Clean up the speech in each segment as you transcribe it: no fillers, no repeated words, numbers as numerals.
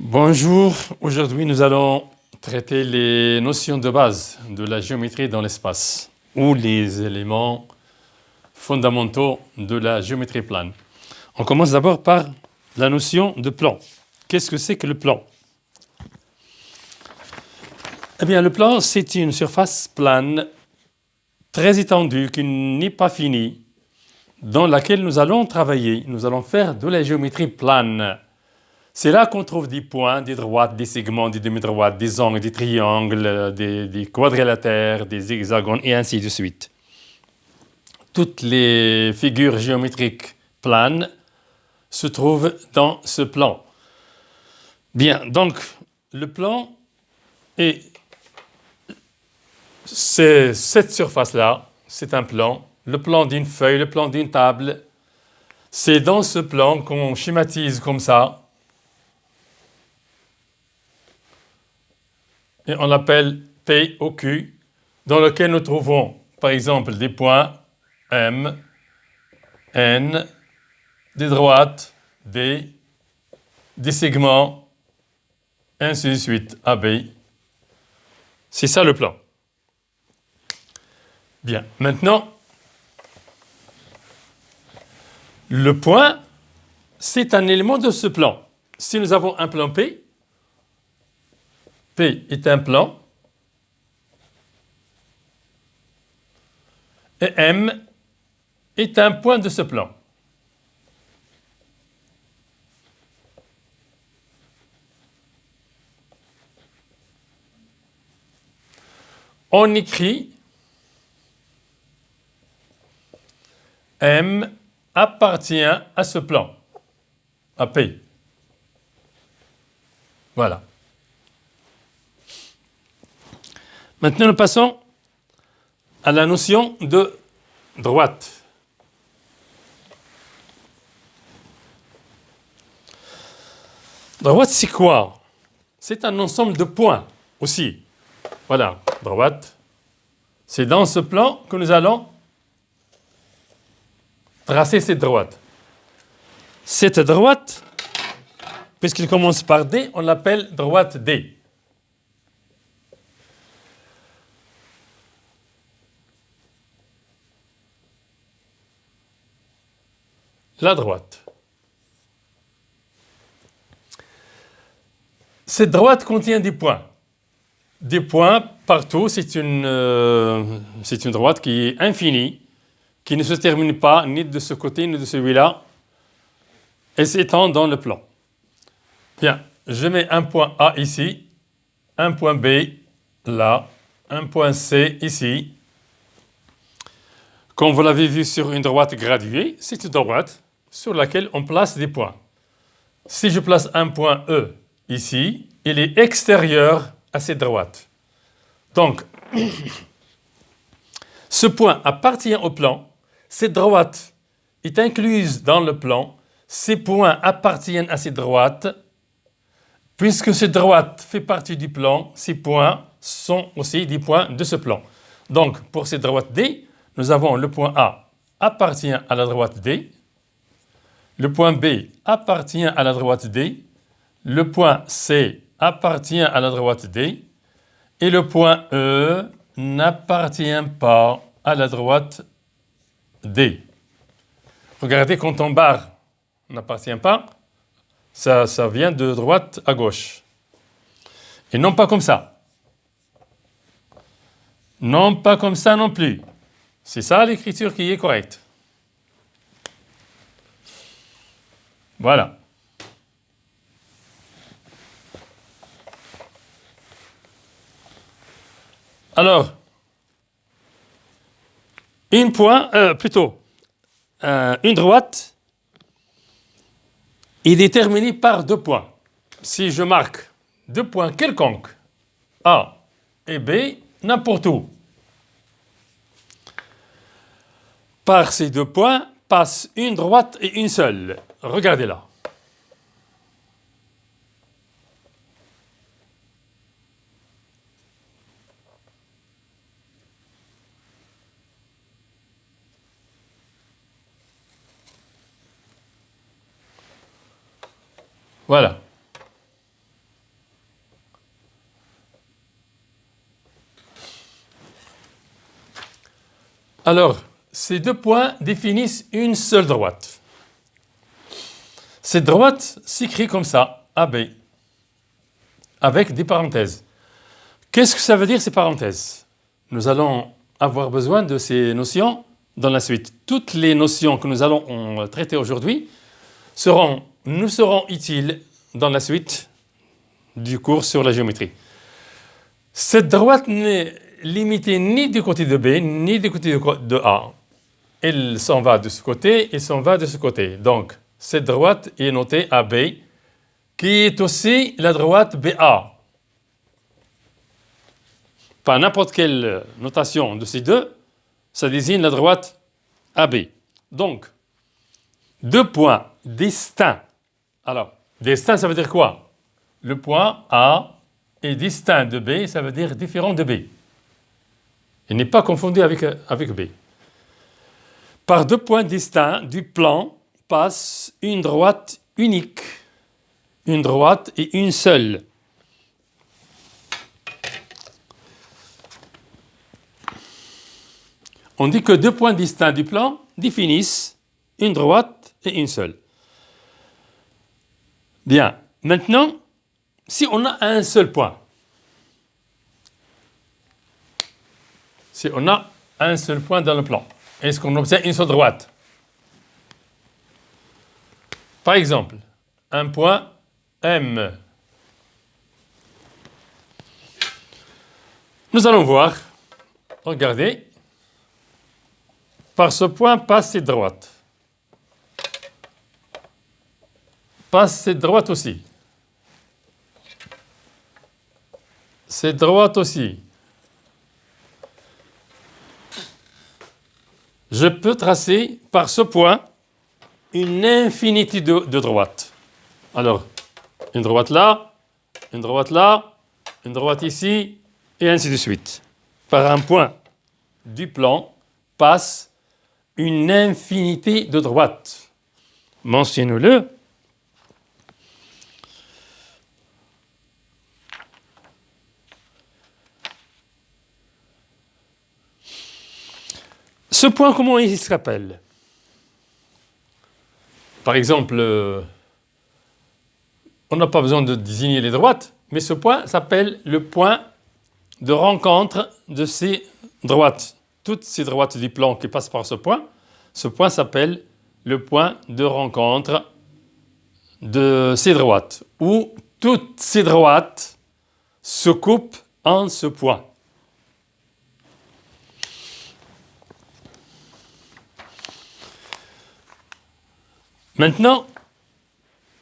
Bonjour, aujourd'hui nous allons traiter les notions de base de la géométrie dans l'espace ou les éléments fondamentaux de la géométrie plane. On commence d'abord par la notion de plan. Qu'est-ce que c'est que le plan? Eh bien, le plan, c'est une surface plane très étendue qui n'est pas finie, dans laquelle nous allons travailler. Nous allons faire de la géométrie plane. C'est là qu'on trouve des points, des droites, des segments, des demi-droites, des angles, des triangles, des quadrilatères, des hexagones et ainsi de suite. Toutes les figures géométriques planes se trouvent dans ce plan. Bien, donc le plan c'est cette surface-là, c'est un plan. Le plan d'une feuille, le plan d'une table. C'est dans ce plan qu'on schématise comme ça. Et on l'appelle P ou Q, dans lequel nous trouvons, par exemple, des points M, N, des droites, D, des segments, ainsi de suite, AB. C'est ça le plan. Bien, maintenant, le point, c'est un élément de ce plan. Si nous avons un plan P est un plan, et M est un point de ce plan. On écrit M appartient à ce plan, à P. Voilà. Maintenant, nous passons à la notion de droite. Droite, c'est quoi? C'est un ensemble de points aussi. Voilà, droite. C'est dans ce plan que nous allons tracer cette droite. Cette droite, puisqu'il commence par D, on l'appelle droite D. La droite. Cette droite contient des points. Des points partout, c'est une droite qui est infinie, qui ne se termine pas ni de ce côté ni de celui-là, et s'étend dans le plan. Bien, je mets un point A ici, un point B là, un point C ici. Comme vous l'avez vu sur une droite graduée, c'est une droite sur laquelle on place des points. Si je place un point E ici, il est extérieur à cette droite. Donc, ce point appartient au plan, cette droite est incluse dans le plan, ces points appartiennent à cette droite. Puisque cette droite fait partie du plan, ces points sont aussi des points de ce plan. Donc, pour cette droite D, nous avons le point A appartient à la droite D, le point B appartient à la droite D, le point C appartient à la droite D, et le point E n'appartient pas à la droite D. Regardez, quand on barre n'appartient pas, ça vient de droite à gauche. Et non pas comme ça. Non pas comme ça non plus. C'est ça l'écriture qui est correcte. Voilà. Alors, une droite est déterminée par deux points. Si je marque deux points quelconques, A et B, n'importe où, par ces deux points passe une droite et une seule. Regardez là. Voilà. Alors, ces deux points définissent une seule droite. Cette droite s'écrit comme ça, AB, avec des parenthèses. Qu'est-ce que ça veut dire ces parenthèses? Nous allons avoir besoin de ces notions dans la suite. Toutes les notions que nous allons traiter aujourd'hui nous seront utiles dans la suite du cours sur la géométrie. Cette droite n'est limitée ni du côté de B, ni du côté de A. Elle s'en va de ce côté et s'en va de ce côté. Donc, cette droite est notée AB, qui est aussi la droite BA. Par n'importe quelle notation de ces deux, ça désigne la droite AB. Donc, deux points distincts. Alors, distinct, ça veut dire quoi? Le point A est distinct de B, ça veut dire différent de B. Il n'est pas confondu avec B. Par deux points distincts du plan passe une droite unique. Une droite et une seule. On dit que deux points distincts du plan définissent une droite et une seule. Bien, maintenant, si on a un seul point, dans le plan, est-ce qu'on obtient une seule droite? Par exemple, un point M. Nous allons voir, regardez, par ce point passe cette droite. Passe cette droite aussi. Cette droite aussi. Je peux tracer par ce point une infinité de droites. Alors, une droite là, une droite là, une droite ici, et ainsi de suite. Par un point du plan passe une infinité de droites. Mentionnons-le. Ce point, comment il s'appelle? Par exemple, on n'a pas besoin de désigner les droites, mais ce point s'appelle le point de rencontre de ces droites. Toutes ces droites du plan qui passent par ce point s'appelle le point de rencontre de ces droites, où toutes ces droites se coupent en ce point. Maintenant,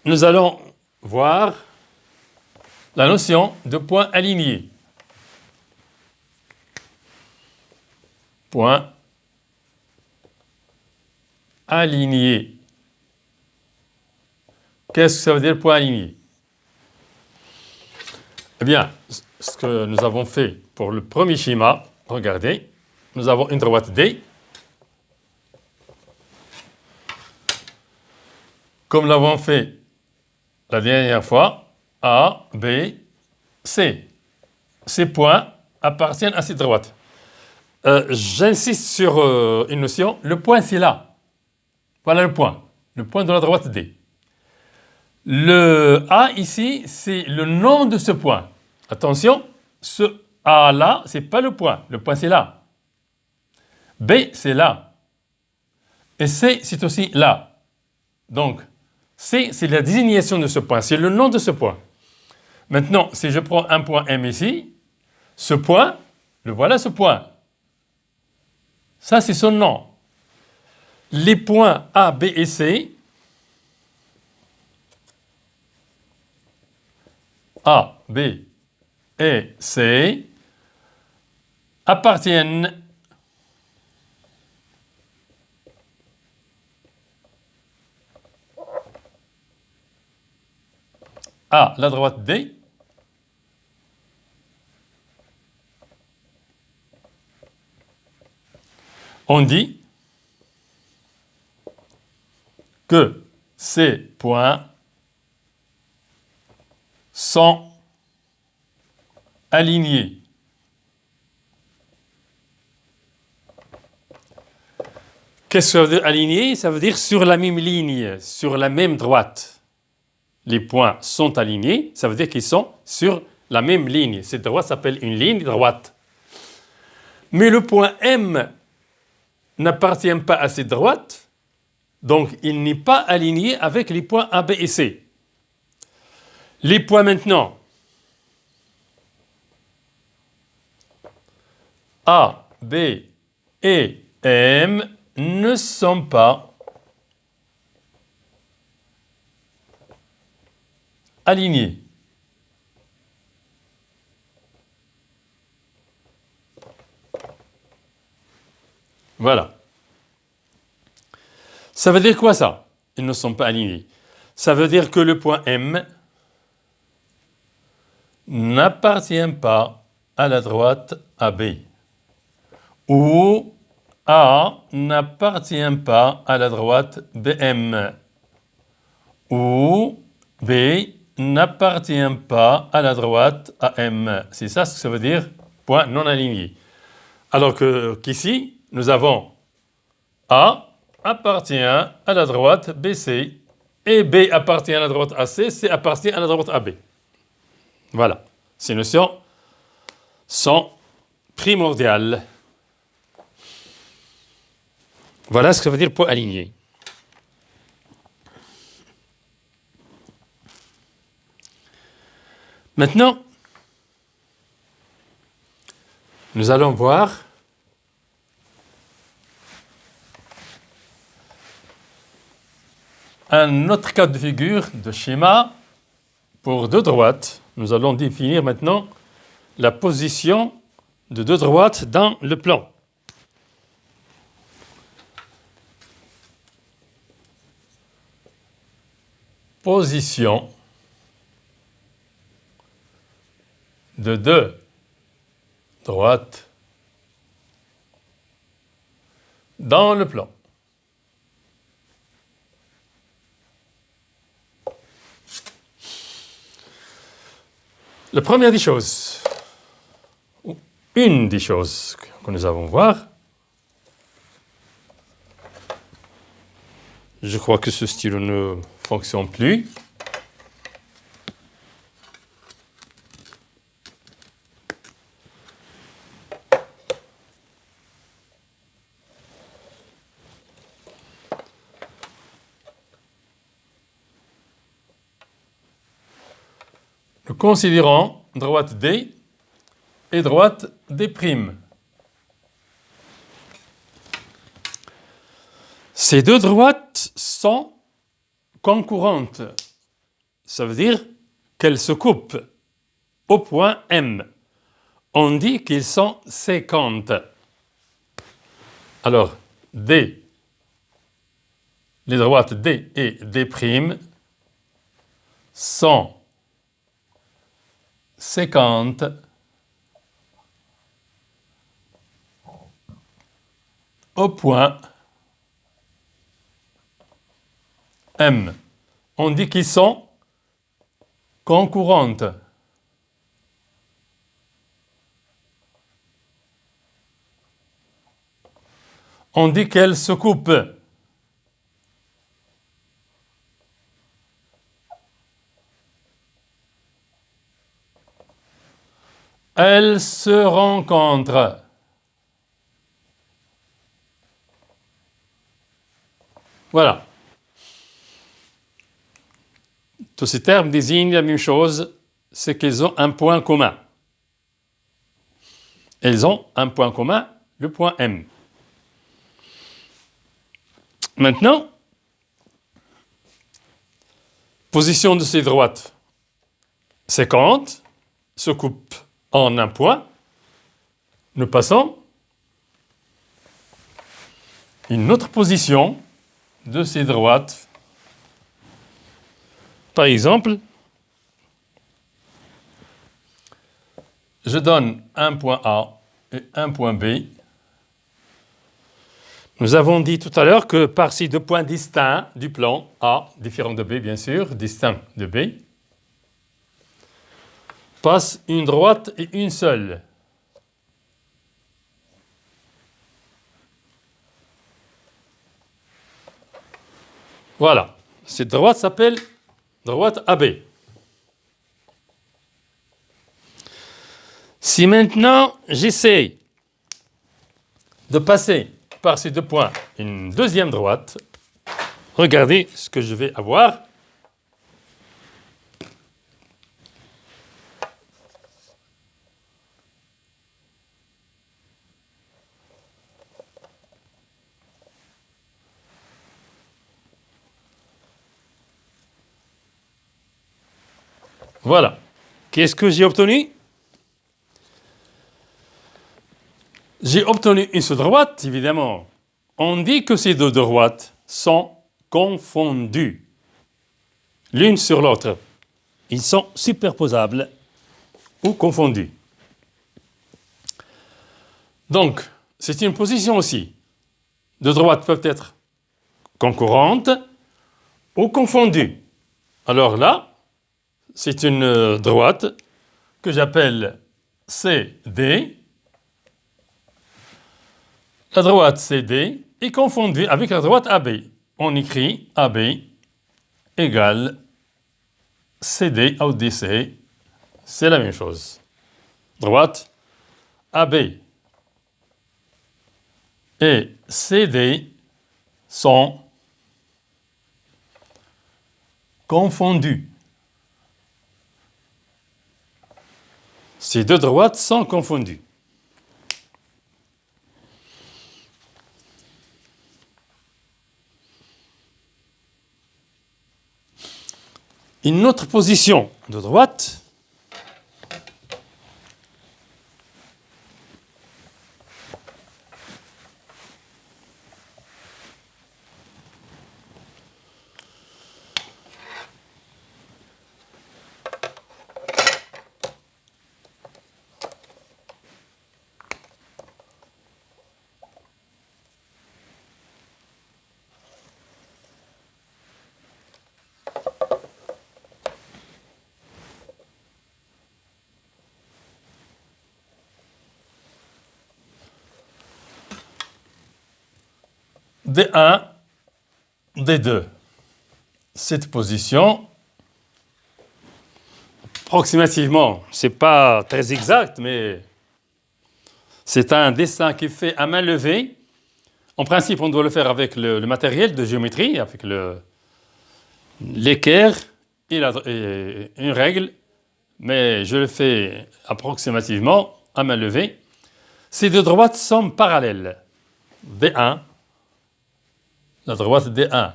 nous allons voir la notion de point aligné. Point aligné. Qu'est-ce que ça veut dire point aligné? Eh bien, ce que nous avons fait pour le premier schéma, regardez, nous avons une droite D. Comme nous l'avons fait la dernière fois, A, B, C. Ces points appartiennent à cette droite. J'insiste sur une notion. Le point, c'est là. Voilà le point de la droite D. Le A ici, c'est le nom de ce point. Attention, ce A là, ce n'est pas le point. Le point, c'est là. B, c'est là. Et C, c'est aussi là. Donc, C, c'est la désignation de ce point. C'est le nom de ce point. Maintenant, si je prends un point M ici, ce point, le voilà ce point. Ça, c'est son nom. Les points A, B et C, A, B et C, appartiennent à la droite D on dit que ces points sont alignés. Qu'est-ce que ça veut dire aligné? Ça veut dire sur la même ligne, sur la même droite. Les points sont alignés, ça veut dire qu'ils sont sur la même ligne. Cette droite s'appelle une ligne droite. Mais le point M n'appartient pas à cette droite, donc il n'est pas aligné avec les points A, B et C. Les points maintenant A, B et M ne sont pas alignés. Voilà. Ça veut dire quoi ça? Ils ne sont pas alignés. Ça veut dire que le point M n'appartient pas à la droite AB. Ou A n'appartient pas à la droite BM. Ou B n'appartient pas à la droite AM. C'est ça ce que ça veut dire, point non aligné. Alors qu'ici, nous avons A appartient à la droite BC et B appartient à la droite AC, C appartient à la droite AB. Voilà. Ces notions sont primordiales. Voilà ce que ça veut dire point aligné. Maintenant, nous allons voir un autre cas de figure de schéma pour deux droites. Nous allons définir maintenant la position de deux droites dans le plan. Position de deux droites dans le plan. La première des choses, ou une des choses que nous allons voir, je crois que ce stylo ne fonctionne plus. Nous considérons droite D et droite D'. Ces deux droites sont concurrentes. Ça veut dire qu'elles se coupent au point M. On dit qu'ils sont séquentes. Alors, D, les droites D et D' sont séquentes au point M. On dit qu'ils sont concurrentes. On dit qu'elles se coupent. Elles se rencontrent. Voilà. Tous ces termes désignent la même chose, c'est qu'ils ont un point commun. Elles ont un point commun, le point M. Maintenant, position de ces droites séquentes se coupe en un point. Nous passons une autre position de ces droites. Par exemple, je donne un point A et un point B. Nous avons dit tout à l'heure que par ces deux points distincts du plan A, différents de B bien sûr, distincts de B, passe une droite et une seule. Voilà. Cette droite s'appelle droite AB. Si maintenant j'essaie de passer par ces deux points une deuxième droite, regardez ce que je vais avoir. Voilà. Qu'est-ce que j'ai obtenu? J'ai obtenu une seule droite, évidemment. On dit que ces deux droites sont confondues l'une sur l'autre. Ils sont superposables ou confondus. Donc, c'est une position aussi. Deux droites peuvent être concurrentes ou confondues. Alors là, c'est une droite que j'appelle CD. La droite CD est confondue avec la droite AB. On écrit AB égale CD au DC. C'est la même chose. Droite AB et CD sont confondus. Ces deux droites sont confondues. Une autre position de droite, D1, D2. Cette position, approximativement, ce n'est pas très exact, mais c'est un dessin qui est fait à main levée. En principe, on doit le faire avec le matériel de géométrie, avec l'équerre et une règle, mais je le fais approximativement à main levée. Ces deux droites sont parallèles. D1, la droite D1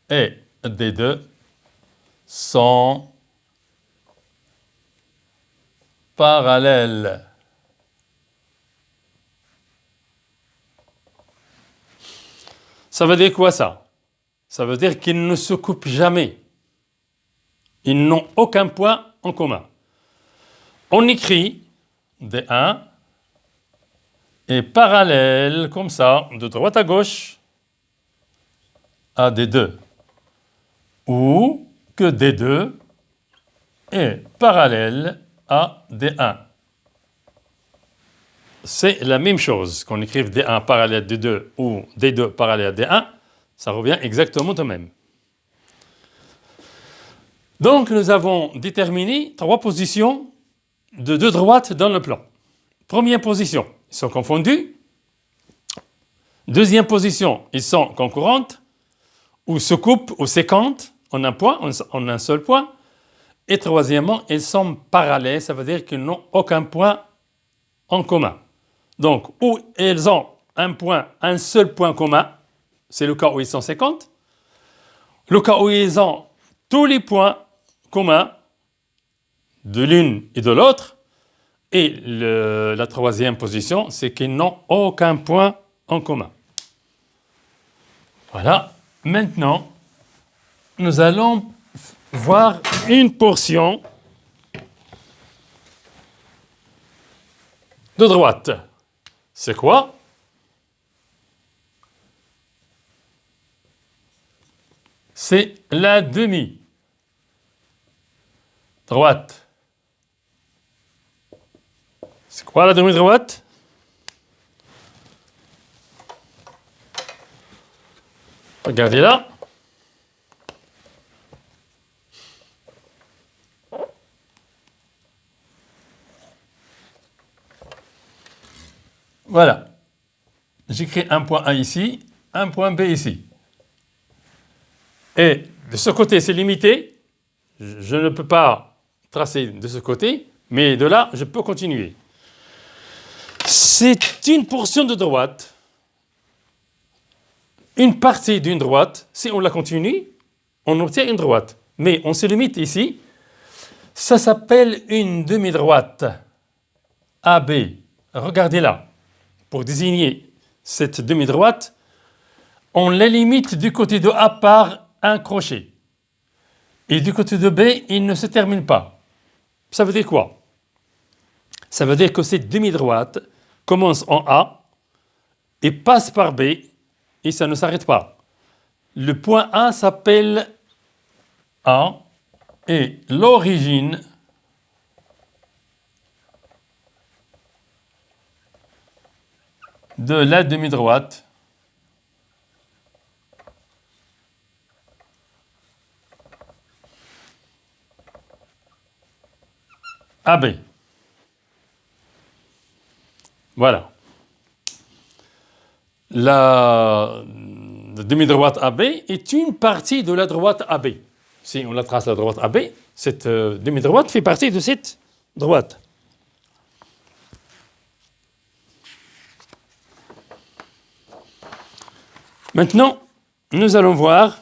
et D2 sont parallèles. Ça veut dire quoi ça? Ça veut dire qu'ils ne se coupent jamais. Ils n'ont aucun point en commun. On écrit D1 est parallèle comme ça, de droite à gauche, à D2. Ou que D2 est parallèle à D1. C'est la même chose. Qu'on écrive D1 parallèle à D2 ou D2 parallèle à D1, ça revient exactement au même. Donc, nous avons déterminé trois positions de deux droites dans le plan. Première position, ils sont confondus. Deuxième position, ils sont concurrentes, ou se coupent, ou séquentent en un point, en un seul point. Et troisièmement, ils sont parallèles, ça veut dire qu'ils n'ont aucun point en commun. Donc, où ils ont un seul point commun, c'est le cas où ils sont séquentes. Le cas où ils ont tous les points communs de l'une et de l'autre. Et la troisième position, c'est qu'ils n'ont aucun point en commun. Voilà. Maintenant, nous allons voir une portion de droite. C'est quoi? C'est la demi. Droite. C'est quoi la demi-droite? Regardez là. Voilà. J'écris un point A ici, un point B ici. Et de ce côté, c'est limité. Je ne peux pas tracer de ce côté, mais de là, je peux continuer. C'est une portion de droite, une partie d'une droite. Si on la continue, on obtient une droite. Mais on se limite ici. Ça s'appelle une demi-droite. AB. Regardez là. Pour désigner cette demi-droite, on la limite du côté de A par un crochet. Et du côté de B, il ne se termine pas. Ça veut dire quoi? Ça veut dire que cette demi-droite commence en A et passe par B et ça ne s'arrête pas. Le point A s'appelle A et l'origine de la demi-droite AB. Voilà. La demi-droite AB est une partie de la droite AB. Si on la trace la droite AB, cette demi-droite fait partie de cette droite. Maintenant, nous allons voir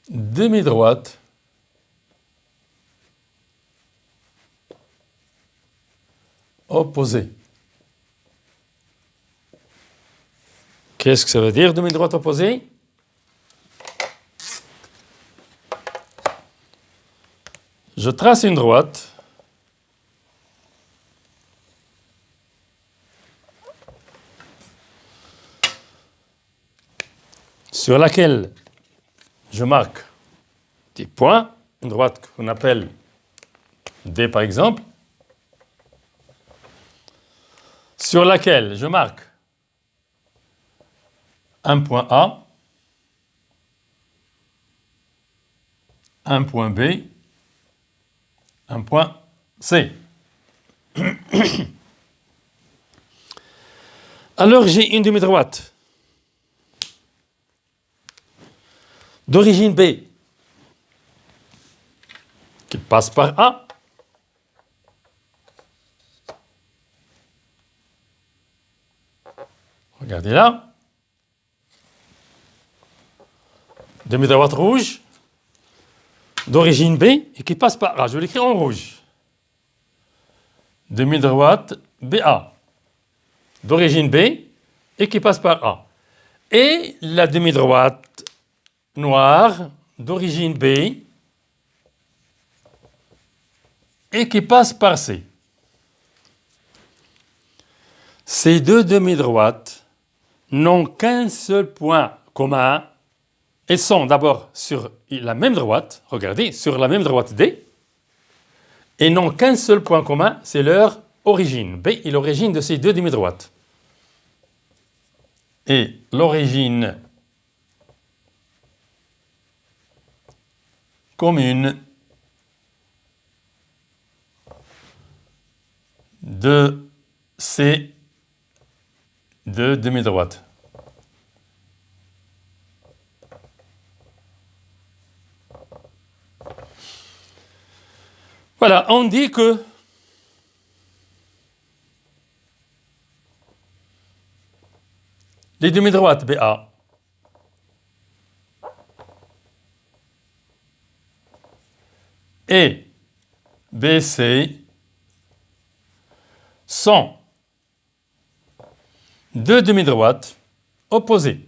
demi-droite opposée. Qu'est-ce que ça veut dire, demi-droite opposée? Je trace une droite sur laquelle je marque des points, une droite qu'on appelle D par exemple, sur laquelle je marque un point A, un point B, un point C. Alors j'ai une demi-droite d'origine B qui passe par A. Regardez là. Demi-droite rouge d'origine B et qui passe par A. Je vais l'écrire en rouge. Demi-droite BA d'origine B et qui passe par A. Et la demi-droite noire d'origine B et qui passe par C. Ces deux demi-droites n'ont qu'un seul point commun. Elles sont d'abord sur la même droite, regardez, sur la même droite D, et n'ont qu'un seul point commun, c'est leur origine. B est l'origine de ces deux demi-droites. Et l'origine commune de ces deux demi-droites. Voilà, on dit que les demi-droites BA et BC sont deux demi-droites opposées.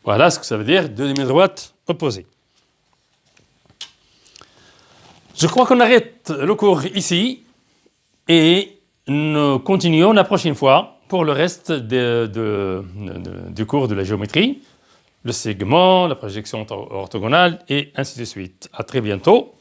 Voilà ce que ça veut dire, deux demi-droites opposées. Je crois qu'on arrête le cours ici. Et nous continuons la prochaine fois pour le reste du cours de la géométrie, le segment, la projection orthogonale et ainsi de suite. À très bientôt.